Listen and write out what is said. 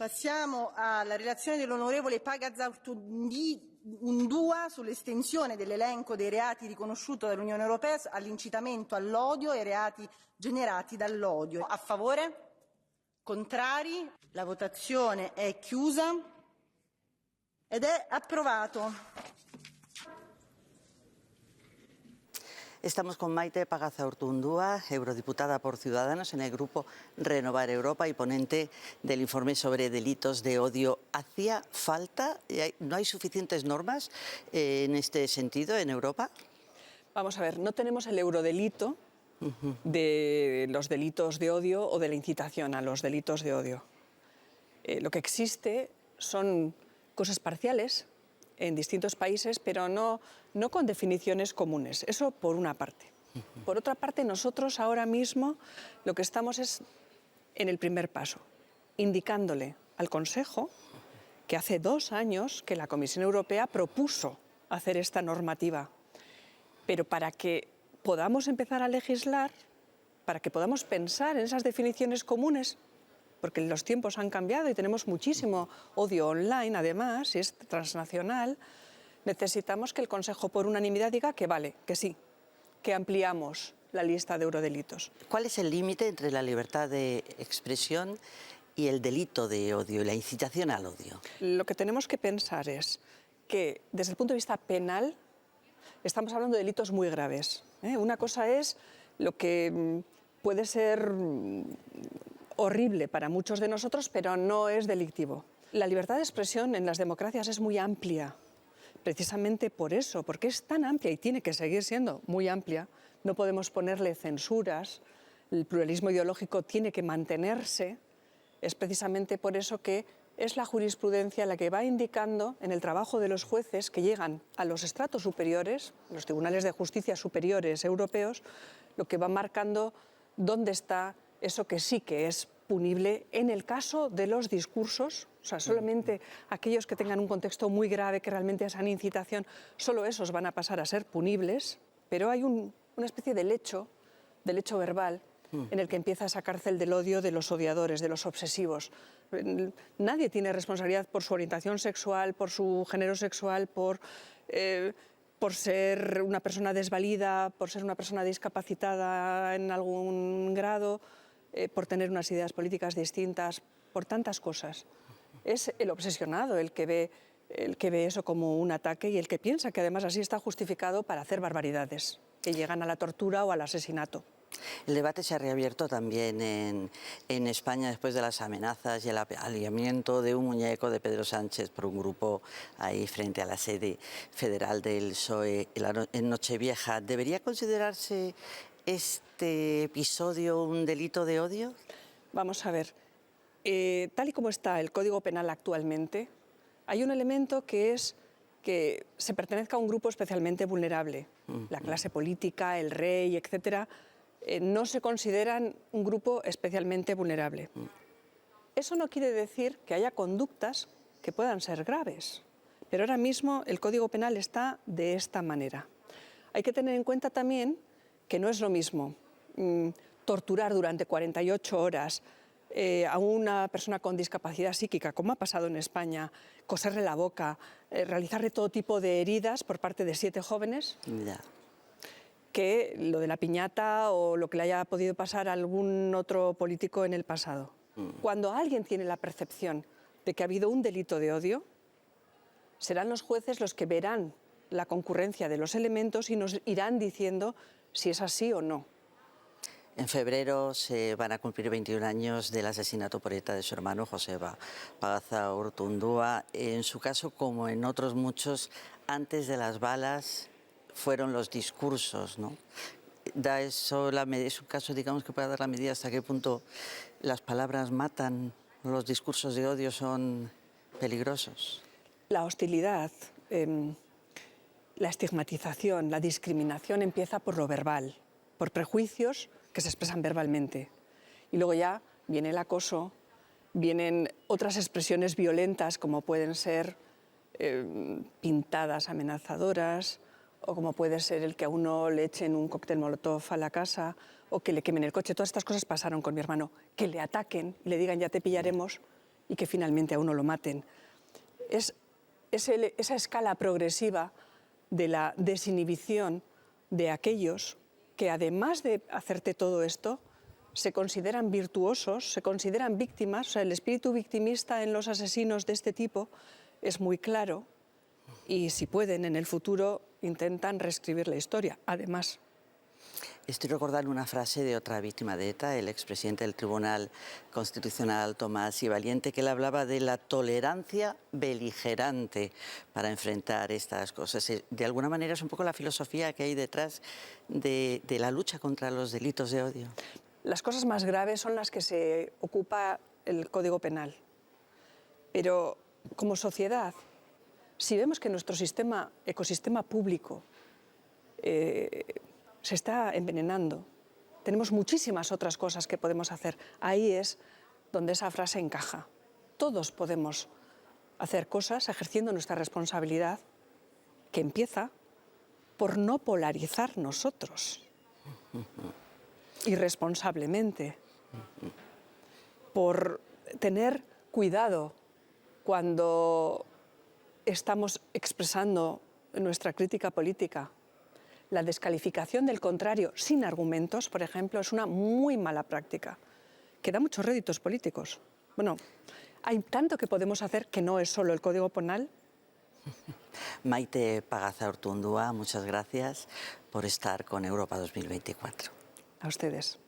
Passiamo alla relazione dell'onorevole Pagazaurtundua sull'estensione dell'elenco dei reati riconosciuto dall'Unione Europea all'incitamento all'odio e ai reati generati dall'odio. A favore? Contrari? La votazione è chiusa ed è approvato. Estamos con Maite Pagazaurtundúa, eurodiputada por Ciudadanos en el grupo Renovar Europa y ponente del informe sobre delitos de odio. ¿Hacía falta? ¿No hay suficientes normas en este sentido en Europa? Vamos a ver, no tenemos el eurodelito de los delitos de odio o de la incitación a los delitos de odio. Lo que existe son cosas parciales en distintos países, pero no con definiciones comunes. Eso por una parte. Por otra parte, nosotros ahora mismo lo que estamos es en el primer paso, indicándole al Consejo que hace 2 años que la Comisión Europea propuso hacer esta normativa. Pero para que podamos empezar a legislar, para que podamos pensar en esas definiciones comunes, porque los tiempos han cambiado y tenemos muchísimo odio online, además, y es transnacional, necesitamos que el Consejo por unanimidad diga que vale, que sí, que ampliamos la lista de eurodelitos. ¿Cuál es el límite entre la libertad de expresión y el delito de odio y la incitación al odio? Lo que tenemos que pensar es que, desde el punto de vista penal, estamos hablando de delitos muy graves. Una cosa es lo que puede ser horrible para muchos de nosotros, pero no es delictivo. La libertad de expresión en las democracias es muy amplia, precisamente por eso, porque es tan amplia y tiene que seguir siendo muy amplia. No podemos ponerle censuras, el pluralismo ideológico tiene que mantenerse. Es precisamente por eso que es la jurisprudencia la que va indicando en el trabajo de los jueces que llegan a los estratos superiores, los tribunales de justicia superiores europeos, lo que va marcando dónde está eso que sí que es punible en el caso de los discursos, o sea, solamente aquellos que tengan un contexto muy grave, que realmente sean incitación, solo esos van a pasar a ser punibles, pero hay una especie de lecho verbal en el que empieza esa cárcel del odio de los odiadores, de los obsesivos. Nadie tiene responsabilidad por su orientación sexual, por su género sexual, por ser una persona desvalida, por ser una persona discapacitada en algún grado, por tener unas ideas políticas distintas, por tantas cosas. Es el obsesionado el que ve eso como un ataque y el que piensa que además así está justificado para hacer barbaridades que llegan a la tortura o al asesinato. El debate se ha reabierto también en España después de las amenazas y el apaleamiento de un muñeco de Pedro Sánchez por un grupo ahí frente a la sede federal del PSOE en Nochevieja. ¿Debería considerarse este episodio un delito de odio? Vamos a ver, tal y como está el Código Penal actualmente, hay un elemento que es que se pertenezca a un grupo especialmente vulnerable. La clase política, el rey, etcétera, no se consideran un grupo especialmente vulnerable. Eso no quiere decir que haya conductas que puedan ser graves, pero ahora mismo el Código Penal está de esta manera. Hay que tener en cuenta también que no es lo mismo torturar durante 48 horas a una persona con discapacidad psíquica, como ha pasado en España, coserle la boca, realizarle todo tipo de heridas por parte de 7 jóvenes, que lo de la piñata o lo que le haya podido pasar a algún otro político en el pasado. Cuando alguien tiene la percepción de que ha habido un delito de odio, serán los jueces los que verán la concurrencia de los elementos y nos irán diciendo si es así o no. En febrero se van a cumplir 21 años del asesinato por ETA de su hermano Joseba Pagazaurtundúa. En su caso, como en otros muchos, antes de las balas fueron los discursos, ¿no? Es un caso, digamos, que puede dar la medida hasta qué punto las palabras matan, los discursos de odio son peligrosos. La hostilidad, la estigmatización, la discriminación empieza por lo verbal, por prejuicios que se expresan verbalmente. Y luego ya viene el acoso, vienen otras expresiones violentas como pueden ser pintadas amenazadoras, o como puede ser el que a uno le echen un cóctel molotov a la casa o que le quemen el coche. Todas estas cosas pasaron con mi hermano. Que le ataquen y le digan ya te pillaremos, y que finalmente a uno lo maten. Es esa escala progresiva de la desinhibición de aquellos que, además de hacerte todo esto, se consideran virtuosos, se consideran víctimas. O sea, el espíritu victimista en los asesinos de este tipo es muy claro y, si pueden, en el futuro intentan reescribir la historia. Además, estoy recordando una frase de otra víctima de ETA, el expresidente del Tribunal Constitucional, Tomás I. Valiente, que él hablaba de la tolerancia beligerante para enfrentar estas cosas. De alguna manera es un poco la filosofía que hay detrás de la lucha contra los delitos de odio. Las cosas más graves son las que se ocupa el Código Penal. Pero como sociedad, si vemos que nuestro ecosistema público se está envenenando, tenemos muchísimas otras cosas que podemos hacer. Ahí es donde esa frase encaja. Todos podemos hacer cosas ejerciendo nuestra responsabilidad, que empieza por no polarizar nosotros irresponsablemente, por tener cuidado cuando estamos expresando nuestra crítica política. La descalificación del contrario sin argumentos, por ejemplo, es una muy mala práctica que da muchos réditos políticos. Bueno, hay tanto que podemos hacer que no es solo el Código Penal. Maite Pagazaurtundúa, muchas gracias por estar con Europa 2024. A ustedes.